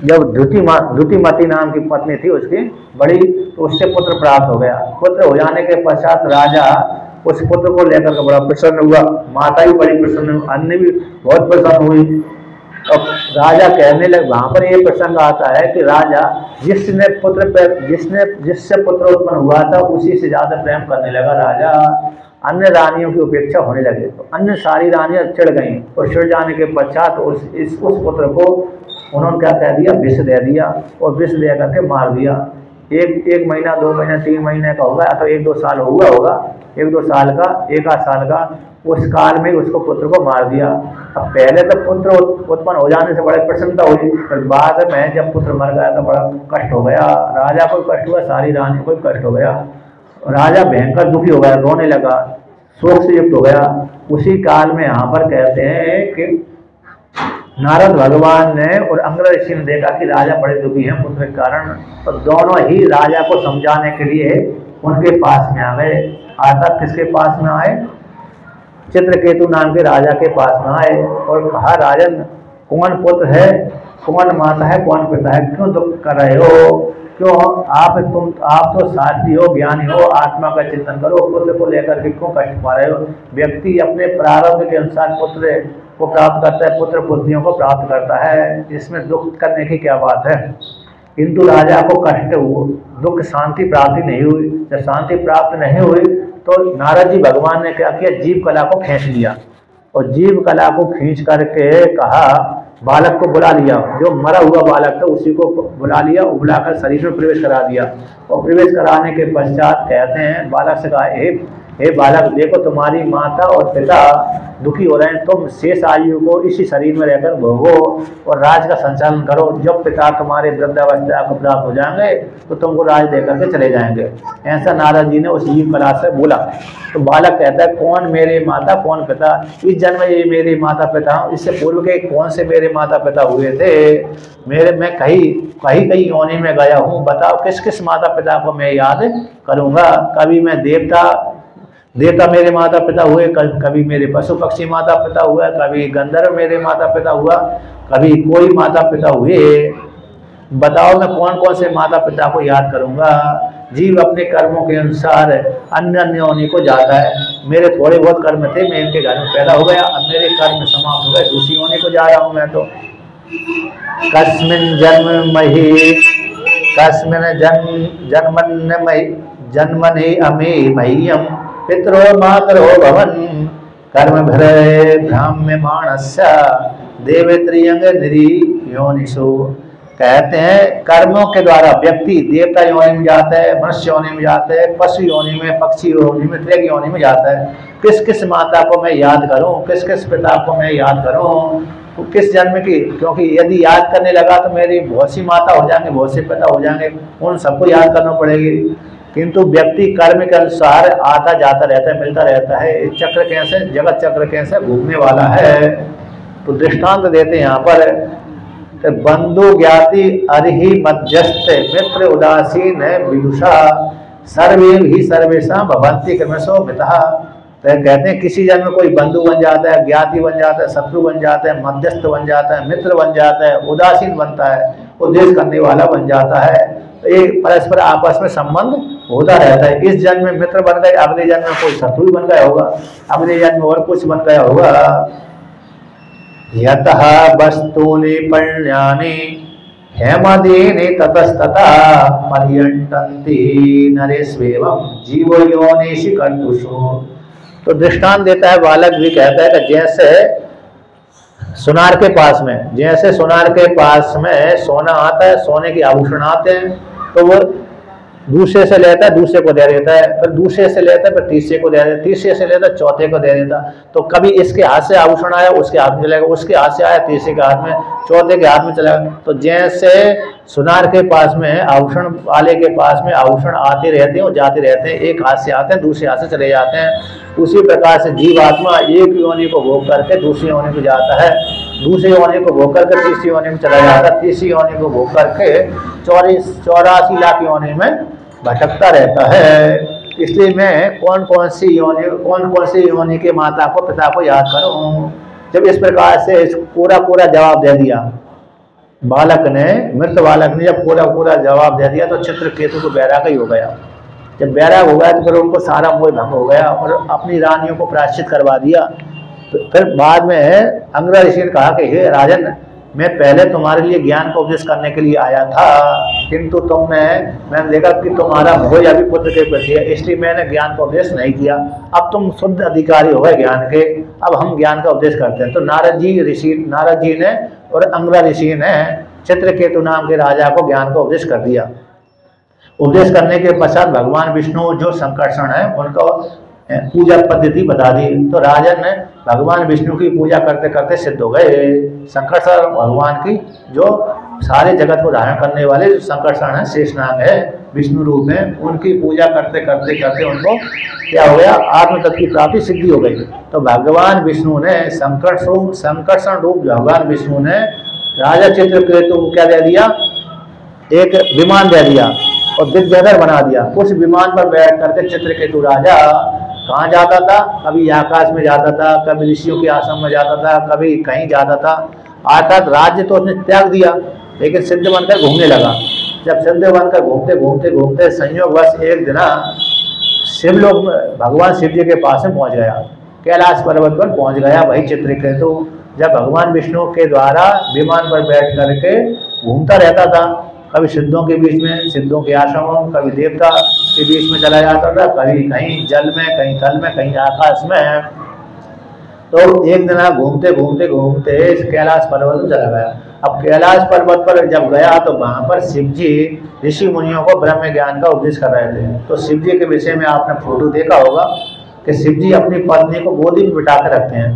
[SPEAKER 1] जब द्युतिमती नाम की पत्नी थी उसकी बड़ी, तो उससे पुत्र प्राप्त हो गया। पुत्र हो जाने के पश्चात राजा उस पुत्र को लेकर के बड़ा प्रसन्न हुआ। माता भी बड़ी प्रसन्न हुई, अन्य भी बहुत प्रसन्न हुई। अब राजा कहने लगे, वहां पर ये प्रसंग आता है कि राजा जिससे पुत्र उत्पन्न हुआ था उसी से ज्यादा प्रेम करने लगा राजा। अन्य रानियों की उपेक्षा होने लगे। तो अन्य सारी रानियां चिढ़ गईं और चिढ़ जाने के पश्चात उस पुत्र को उन्होंने क्या कह दिया, विष दे दिया और विष दे करके मार दिया। एक महीना, 2 महीना, 3 महीने का होगा, तो 1-2 साल हुआ होगा, 1-2 साल का, 1 साल का, उस काल में उसको पुत्र को मार दिया। अब पहले तो पुत्र उत्पन्न हो जाने से बड़े प्रसन्नता हुई, फिर बाद में जब पुत्र मर गया तो बड़ा कष्ट हो गया। राजा को कष्ट हुआ, सारी रानी को कष्ट हो गया। राजा भयंकर दुखी हो गया, रोने लगा, शोक से युक्त हो गया। उसी काल में यहाँ पर कहते हैं कि नारद भगवान ने और अंगद ऋषि ने देखा कि राजा बड़े दुखी हैं पुत्र के कारण, तो दोनों ही राजा को समझाने के लिए उनके पास में आ गए। अर्थात किसके पास में आए, चित्रकेतु नाम के राजा के पास में आए और कहा राजन कौन पुत्र है, कौन माता है, कौन पिता है, क्यों दुख कर रहे हो, क्यों आप तो साथी हो, ज्ञानी हो, आत्मा का चिंतन करो, पुत्र को लेकर के क्यों कष्ट पा रहे हो। व्यक्ति अपने प्रारब्ध के अनुसार पुत्र को प्राप्त करता है, पुत्र पुत्रियों को प्राप्त करता है, इसमें दुख करने की क्या बात है। किंतु राजा को कष्ट हुआ, दुख शांति प्राप्ति नहीं हुई। जब शांति प्राप्त नहीं हुई तो नारद जी भगवान ने क्या किया, जीव कला को खींच लिया और जीव कला को खींच करके कहा, बालक को बुला लिया, जो मरा हुआ बालक था उसी को बुला लिया, बुलाकर शरीर में प्रवेश करा दिया। और प्रवेश कराने के पश्चात कहते हैं, बालक से कहा, हे बालक, देखो तुम्हारी माता और पिता दुखी हो रहे हैं, तुम शेष आयु को इसी शरीर में रहकर भोगो और राज का संचालन करो। जब पिता तुम्हारे वृद्धावस्था को प्राप्त हो जाएंगे तो तुमको राज देकर के चले जाएंगे। ऐसा नारद जी ने उस जीव कला से बोला। तो बालक कहता है, कौन मेरे माता, कौन पिता, इस जन्म में ये मेरे माता पिता हूँ, इससे पूर्व के कौन से मेरे माता पिता हुए थे, मैं कहीं योनि में गया हूँ, बताओ किस किस माता पिता को मैं याद करूँगा। कभी मैं देवता मेरे माता पिता हुए, कभी मेरे पशु पक्षी माता पिता हुआ, कभी गंधर्व मेरे माता पिता हुआ, कभी कोई माता पिता हुए, बताओ मैं कौन कौन से माता पिता को याद करूंगा। जीव अपने कर्मों के अनुसार अन्य अन्य योनि को जाता है। मेरे थोड़े बहुत कर्म थे, मैं इनके घर में पैदा हो गया, अब मेरे कर्म समाप्त हो गए, दूसरी योनि को जा रहा हूं मैं। तो कस्मिन जन्मनि अमे मह्यम पितरो मातरो भवन कर्म भरे भ्राम्य मानस्य देवेत्रियंग निरी योनिषु। कहते हैं कर्मों के द्वारा व्यक्ति देवता योनि में जाता है, मनुष्य योनि में जाता है, पशु योनि में, पक्षी योनि में, त्रिग योनि में जाता है। किस किस माता को मैं याद करूं, किस किस पिता को मैं याद करूं, किस जन्म की, क्योंकि यदि याद करने लगा तो मेरी बहुत सी माता हो जाएंगे, बहुत से पिता हो जाएंगे, उन सबको याद करना पड़ेगी। किंतु व्यक्ति कर्म के अनुसार आता जाता रहता है, मिलता रहता है। इस चक्र कैसे, जगत चक्र कैसे घूमने वाला है। तो दृष्टांत देते हैं यहाँ पर, तो बंधु ज्ञाति अरिहि मध्यस्थ मित्र उदासीन विदुषा सर्वे ही सर्वेशा भवंति क्रमशो मितः। तो कहते हैं किसी जन्म में कोई बंधु बन जाता है, ज्ञाति बन जाता है, शत्रु बन जाता है, मध्यस्थ बन जाता है, मित्र बन जाता है, उदासीन बनता है, उपदेश करने वाला बन जाता है। तो एक परस्पर आपस में संबंध होता रहता है। इस जन्म में मित्र बन गए, अगले जन्म में कोई शत्रु बन गया होगा, अगले जन्म में और कुछ बन गया होगा। यतः वस्तूनि पर्यानि हेमदीनि ततस्तता पर्यंटन्ति नरेष्वेवं जीवो योनिषु कर्तुषु। तो दृष्टांत देता है बालक भी, कहता है कि जैसे सुनार के पास में, जैसे सुनार के पास में सोना आता है, सोने के आभूषण आते हैं, तो वो दूसरे से लेता है, दूसरे को दे देता है, फिर दूसरे से लेता है, फिर तीसरे को दे देता है, तीसरे से लेता है, चौथे को दे देता। तो कभी इसके हाथ से आभूषण आया उसके हाथ में चलेगा, उसके हाथ से आया तीसरे के हाथ में, चौथे के हाथ में चलेगा। तो जैसे सुनार के पास में, आभूषण वाले के पास में आभूषण आते रहते हैं और जाते रहते हैं, एक हाथ से आते हैं, दूसरे हाथ से चले जाते हैं, उसी प्रकार से जीवात्मा एक योनि को भोग करके दूसरी योनि को जाता है, दूसरी योनि को भोग करके तीसरी योनि में चला जाता है, तीसरी योनि को भोग करके 84 लाख योनि में भटकता रहता है। इसलिए मैं कौन कौन सी योनि के माता को पिता को याद करूं। जब इस प्रकार से पूरा जवाब दे दिया बालक ने, मृत बालक ने जब पूरा जवाब दे दिया तो चित्रकेतु को बैराग ही हो गया। जब बैराग हो गया तो फिर उनको सारा मोह भंग हो गया और अपनी रानियों को प्रायश्चित करवा दिया। तो फिर बाद में अंगद ऋषि ने कहा कि हे राजन, मैं पहले तुम्हारे लिए ज्ञान का उपदेश करने के लिए आया था, किंतु मैंने देखा कि तुम्हारा मोह अभी पुत्र के प्रति है, इसलिए मैंने ज्ञान का उपदेश नहीं किया। अब तुम शुद्ध अधिकारी हो गए ज्ञान के, अब हम ज्ञान का उपदेश करते हैं। तो नारद जी ने और अंगद ऋषि ने चित्रकेतु नाम के राजा को ज्ञान का उपदेश कर दिया। उपदेश करने के पश्चात भगवान विष्णु जो संकर्षण है उनको पूजा पद्धति बता दी। तो राजन ने भगवान विष्णु की पूजा करते करते सिद्ध हो गए। संकर्षण भगवान की जो सारे जगत को धारण करने वाले जो संकर्षण है, शेषनाग है, विष्णु रूप है, उनकी पूजा करते करते उनको क्या हो गया, आत्म तत्व की प्राप्ति सिद्धि हो गई। तो भगवान विष्णु ने संकर्षण रूप भगवान विष्णु ने राजा चित्रकेतु को क्या दे दिया, एक विमान दे दिया और विद्याधर बना दिया। उस विमान पर बैठ करके चित्रकेतु राजा कहाँ जाता था, कभी आकाश में जाता था, कभी ऋषियों के आश्रम में जाता था, कभी कहीं जाता था। अर्थात राज्य तो उसने त्याग दिया, लेकिन सिद्ध बनकर घूमने लगा। जब सिद्ध बनकर घूमते घूमते घूमते संयोगवश एक दिन शिवलोक में भगवान शिव जी के पास में पहुंच गया, कैलाश पर्वत पर पहुंच गया वही चित्रकेतु। जब भगवान विष्णु के द्वारा विमान पर बैठ करके घूमता रहता था, कभी सिद्धों के बीच में, सिद्धों के आश्रमों, कभी देवता के बीच में चला जाता था, कभी कहीं जल में, कहीं थल में, कहीं आकाश में। तो एक दिन घूमते घूमते घूमते इस कैलाश पर्वत में चला गया। अब कैलाश पर्वत पर जब गया तो वहां पर शिव जी ऋषि मुनियों को ब्रह्म ज्ञान का उपदेश कर रहे थे। तो शिव जी के विषय में आपने फोटो देखा होगा कि शिव जी अपनी पत्नी को गोदी में बिठा कर रखते हैं।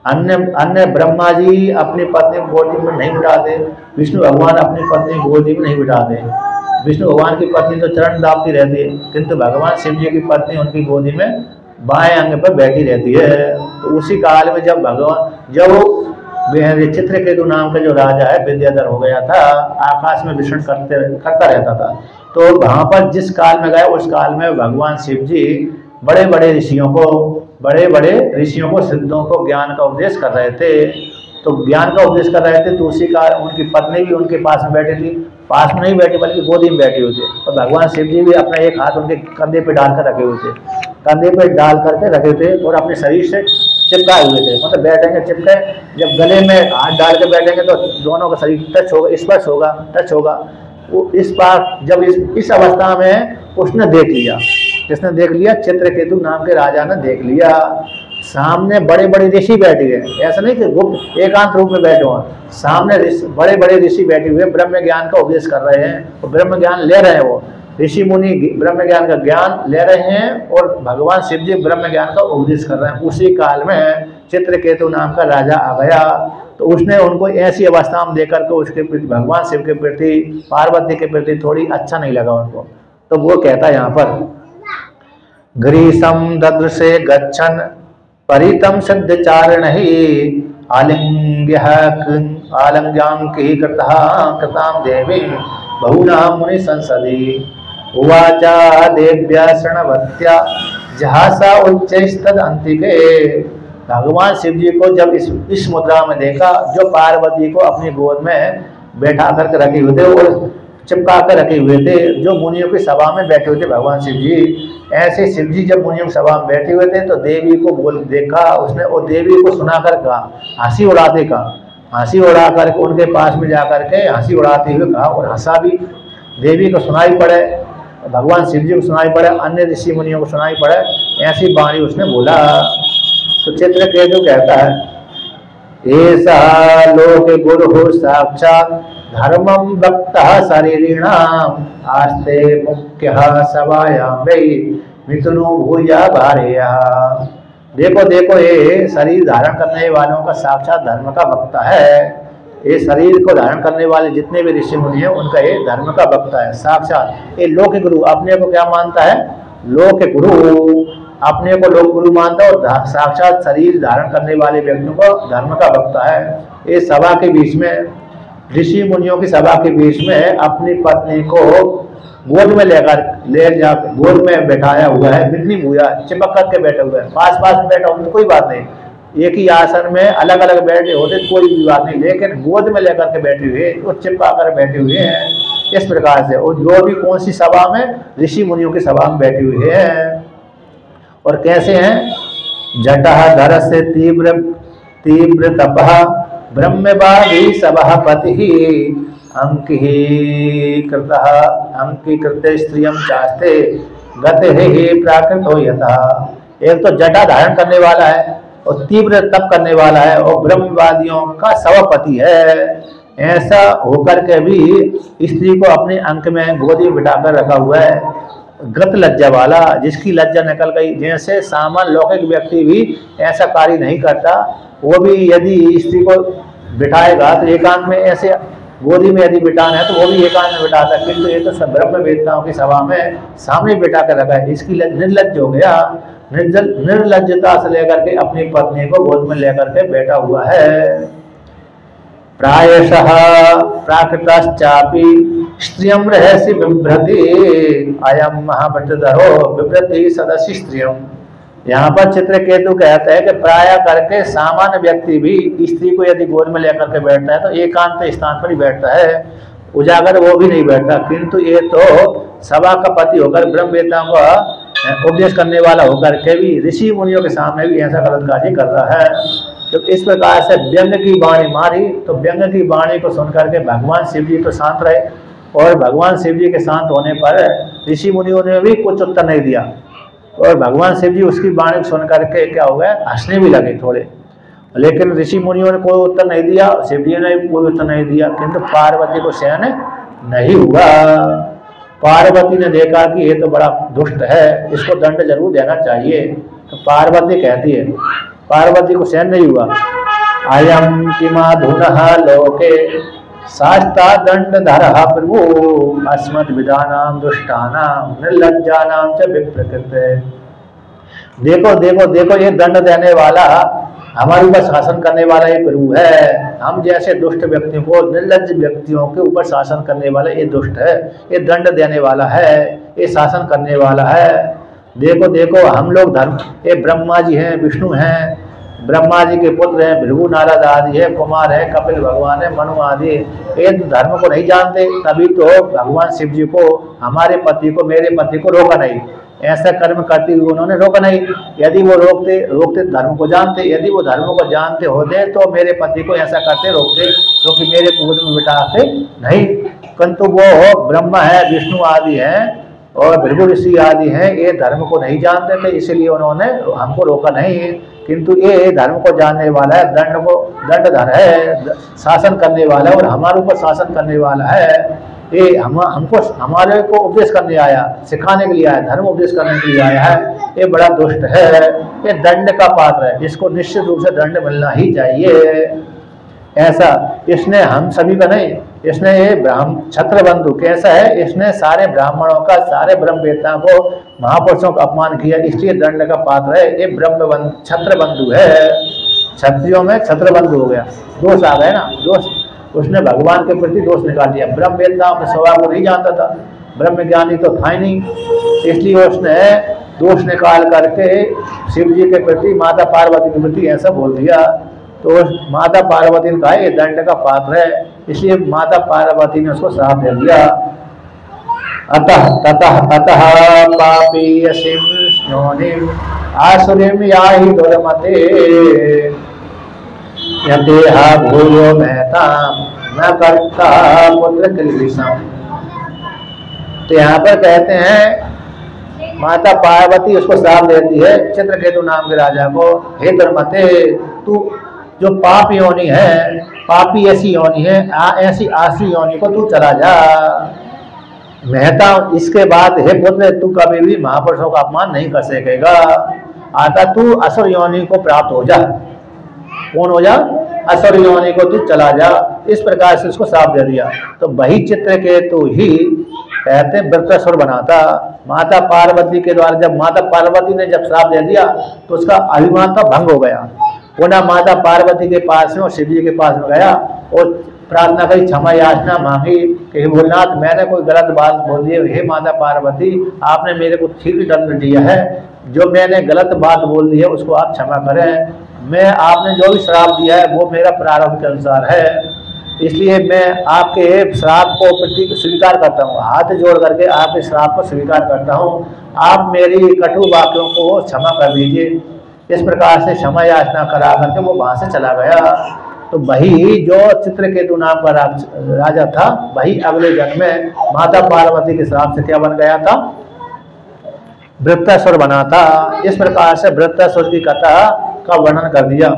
[SPEAKER 1] अन्य अन्य ब्रह्मा जी अपनी पत्नी को गोदी में नहीं बिठाते, विष्णु भगवान अपनी पत्नी को गोदी में नहीं बिठाते। विष्णु भगवान की पत्नी तो चरण दाबती रहती है, किंतु भगवान शिव जी की पत्नी उनकी गोदी में बाएं अंग पर बैठी रहती है। तो उसी काल में जब चित्रकेतु नाम का जो राजा है विद्याधर हो गया था, आकाश में विचरण करता रहता था। तो वहां पर जिस काल में गया उस काल में भगवान शिव जी बड़े बड़े ऋषियों को सिद्धों को ज्ञान का उपदेश कर रहे थे। तो ज्ञान का उपदेश कर रहे थे, तो उसी का उनकी पत्नी भी उनके पास में बैठी थी, पास में नहीं बैठी बल्कि गोदी में बैठी हुई थी। तो भगवान शिव जी भी अपना एक हाथ उनके कंधे पे डालकर रखे हुए थे, कंधे पे डाल करके रखे थे और अपने शरीर से चिपकाए हुए थे। मतलब बैठेंगे चिपके, जब गले में हाथ डाल के बैठेंगे तो दोनों का शरीर टच होगा, स्पर्श होगा, टच होगा। वो इस बार जब इस अवस्था में उसने देख लिया, किसने देख लिया? चित्रकेतु नाम के राजा ने देख लिया। सामने बड़े बड़े ऋषि बैठे हुए, ऐसा नहीं कि गुप्त एकांत रूप में बैठे हुए, सामने बड़े बड़े ऋषि बैठे हुए ब्रह्म ज्ञान का उपदेश कर रहे हैं, तो ब्रह्म ज्ञान ले रहे हैं। वो ऋषि मुनि ब्रह्म ज्ञान का ज्ञान ले रहे हैं और भगवान शिव जी ब्रह्म ज्ञान का उपदेश कर रहे हैं। उसी काल में चित्रकेतु नाम का राजा आ गया, तो उसने उनको ऐसी अवस्था में देकर के उसके प्रति, भगवान शिव के प्रति, पार्वती के प्रति थोड़ी अच्छा नहीं लगा उनको। तो वो कहता है यहाँ पर, ग्रीसम ददृशे गच्छन परितम सिद्ध चारण ही आलिंग्यांकी कृताम देवी बहुना मुनि संसदी उवाचा देव्या शृणवत्या जहासा उच्चैस्तद अंतिके। भगवान शिव जी को जब इस मुद्रा में देखा, जो पार्वती को अपनी गोद में बैठा करके रखे हुए थे और चिपका कर रखे हुए थे, जो मुनियों की सभा में बैठे हुए थे भगवान शिव जी, ऐसे शिव जी जब मुनियों की सभा में बैठे हुए थे तो देवी को देखा उसने, और देवी को सुनाकर कहा, हंसी उड़ाते कहा, हंसी उड़ा करके उनके पास में जाकर के हंसी उड़ाते हुए कहा, और हंसा भी। देवी को सुनाई पड़े, भगवान शिव जी को सुनाई पड़े, अन्य ऋषि मुनियों को सुनाई पड़े, ऐसी वाणी उसने बोला। तो चित्रकेतु कहता है, ऐसा लोक गुरु साक्षात धर्मम भक्तः शरीरिणाम आस्ते मुख्य सभायां वै मिथुनो भूया भार्या। देखो देखो, ये शरीर धारण करने वालों का साक्षात धर्म का वक्ता है। ये शरीर को धारण करने वाले जितने भी ऋषि मुनि हैं उनका ये धर्म का वक्ता है साक्षात। ये लोक गुरु अपने को क्या मानता है? लोक गुरु अपने को लोक गुरु मानता है, और साक्षात शरीर धारण करने वाले व्यक्तियों को धर्म का वक्ता है। ये सभा के बीच में, ऋषि मुनियों की सभा के बीच में अपनी पत्नी को गोद में जाकर गोद में बैठाया हुआ है, बिल्ली भूया चिपक करके बैठे हुए हैं, पास पास में बैठा उनको कोई बात नहीं, एक ही आसन में अलग अलग बैठे होते कोई भी बात नहीं, लेकिन गोद में लेकर के बैठे हुए और चिपका कर बैठे हुए हैं इस प्रकार से। और जो भी कौन सी सभा में? ऋषि मुनियों की सभा में बैठे हुए हैं। और कैसे हैं? जटः धर से तीव्र तपः ब्रह्मवादी सभापति अंकीकृत स्त्रियं चास्ते गते ही प्राकृतो यथा। एक तो जटा धारण करने वाला है और तीव्र तप करने वाला है और ब्रह्मवादियों का सभापति है। ऐसा होकर के भी स्त्री को अपने अंक में गोदी बिठाकर रखा हुआ है, गत लज्जा वाला, जिसकी लज्जा निकल गई। जैसे सामान्य लौकिक व्यक्ति भी ऐसा कार्य नहीं करता, वो भी यदि स्त्री को बिठाएगा तो एकांत में, ऐसे गोदी में यदि बिठाना है तो वो भी एकांत में बिठाता है, किंतु ये तो सब ब्रह्म वेदताओं की सभा में सामने बिठा कर रखा है। इसकी निर्लज्ज हो गया, निर्लज्जता से लेकर के अपनी पत्नी को गोद में लेकर के बैठा हुआ है। प्रायशः प्राकृतश्चापि स्त्रियं रहस्य बिभ्रति अयम महाभट्टधरो बिभ्रति सदस्य स्त्रियम। यहाँ पर चित्रकेतु कहते हैं कि प्राय करके सामान्य व्यक्ति भी स्त्री को यदि गोद में लेकर के बैठता है तो एकांत स्थान पर ही बैठता है, उजागर वो भी नहीं बैठता। किंतु ये तो सभा का पति होकर ब्रह्मवेत्ताओं का उपदेश करने वाला होकर के भी ऋषि मुनियों के सामने भी ऐसा गलत कार्य कर रहा है। तो इस प्रकार से व्यंग की वाणी मारी, तो व्यंग की वाणी को सुनकर के भगवान शिव जी तो शांत रहे, और भगवान शिव जी के शांत होने पर ऋषि मुनियों ने भी कुछ उत्तर नहीं दिया, और भगवान शिव जी उसकी वाणी सुन करके क्या हो गया, हंसने भी लगे थोड़े। लेकिन ऋषि मुनियों ने कोई उत्तर नहीं दिया, शिव जी ने भी कोई उत्तर नहीं दिया, किंतु पार्वती को सहन नहीं हुआ। पार्वती ने देखा कि ये तो बड़ा दुष्ट है, इसको दंड जरूर देना चाहिए। तो पार्वती कहती है, पार्वती को सहन नहीं हुआ, अयम किमाधुनः लोके शास्ता दंड धरः प्रभु अस्मत् विदानाम दुष्टानाम निर्लज्जानाम च विप्रकृत। देखो देखो देखो, ये दंड देने वाला, हमारे ऊपर शासन करने वाला ये प्रभु है। हम जैसे दुष्ट व्यक्तियों को, निर्लज्ज व्यक्तियों के ऊपर शासन करने वाला ये दुष्ट है, ये दंड देने वाला है, ये शासन करने वाला है। देखो देखो, हम लोग धर्म, ये ब्रह्मा जी हैं, विष्णु हैं, ब्रह्मा जी के पुत्र हैं, भृगु नारद आदि है, कुमार है, कपिल भगवान है, मनु आदि, ये धर्म को नहीं जानते, तभी तो भगवान शिव जी को, हमारे पति को, मेरे पति को रोका नहीं। ऐसा कर्म करते हुए उन्होंने रोका नहीं। यदि वो रोकते धर्म को जानते, यदि वो धर्म को जानते होते तो मेरे पति को ऐसा करते रोकते, क्योंकि तो मेरे गोद में बिठाते नहीं। किंतु वो ब्रह्मा है, विष्णु आदि हैं और भृगु ऋषि आदि हैं, ये धर्म को नहीं जानते थे, इसलिए उन्होंने हमको रोका नहीं। किंतु ये धर्म को जानने वाला है, दंडधर है, शासन करने वाला है, और हमारे ऊपर शासन करने वाला है। ये हमको, हमारे को उपदेश करने आया, सिखाने के लिए आया, धर्म उपदेश करने के लिए आया है। ये बड़ा दुष्ट है, ये दंड का पात्र है, इसको निश्चित रूप से दंड मिलना ही चाहिए। ऐसा इसने हम सभी का नहीं, इसने ये छत्रबंधु कैसा है, इसने सारे ब्राह्मणों का, सारे ब्रह्मवेत्ताओं को, महापुरुषों का अपमान किया, इसलिए दंड का पात्र है। ये छत्रबंधु है, क्षत्रियों में छत्रबंधु हो गया, दोष आ गए ना, दोष उसने भगवान के प्रति दोष निकाल दिया। ब्रह्मवेत्ताओं के स्वभाव को नहीं जानता था, ब्रह्म ज्ञानी तो था ही नहीं, इसलिए उसने दोष निकाल करके शिव जी के प्रति, माता पार्वती के प्रति ऐसा बोल दिया। तो माता पार्वती ने कहा ये दंड का पात्र है, इसलिए माता पार्वती ने उसको श्राप दे दिया। अतः ततः अतः पापीयसीं योनिं आसुरीं याहि दुर्मते यतेहा भूयो महतां न कर्ता पुत्र किल्बिषम्। तो यहाँ पर कहते हैं माता पार्वती उसको श्राप देती है, चित्रकेतु नाम के राजा को, हे दुर्मते, तू जो पाप योनि है, पापी ऐसी योनि है, ऐसी आसुरी योनि को तू चला जा। मेहता, इसके बाद हे पुत्र, तू कभी भी महापुरुषों का अपमान नहीं कर सकेगा, आता तू असुर योनि को प्राप्त हो जा। कौन हो जा? असुर योनि को तू चला जा। इस प्रकार से उसको श्राप दे दिया। तो वही चित्रकेतु ही कहते वृत्रासुर बना था माता पार्वती के द्वारा। जब माता पार्वती ने जब श्राप दे दिया तो उसका अभिमान का भंग हो गया। पुनः माता पार्वती के पास में और शिव जी के पास में गया और प्रार्थना करी, क्षमा याचना मांगी कि हे भोलेनाथ, मैंने कोई गलत बात बोल दी, हे माता पार्वती, आपने मेरे को ठीक दंड दिया है, जो मैंने गलत बात बोल दी है उसको आप क्षमा करें। मैं, आपने जो भी श्राप दिया है वो मेरा प्रारब्ध के अनुसार है, इसलिए मैं आपके श्राप को स्वीकार करता हूँ, हाथ जोड़ करके आपके श्राप को स्वीकार करता हूँ, आप मेरी कटु वाक्यों को क्षमा कर दीजिए। इस प्रकार से क्षमा याचना करा करके वो वहां से चला गया। तो वही जो चित्रकेतु नाम का राजा था, वही अगले जन्म में माता पार्वती के श्राप से क्या बन गया था? वृत्रासुर बना था। इस प्रकार से वृत्रासुर की कथा का वर्णन कर दिया।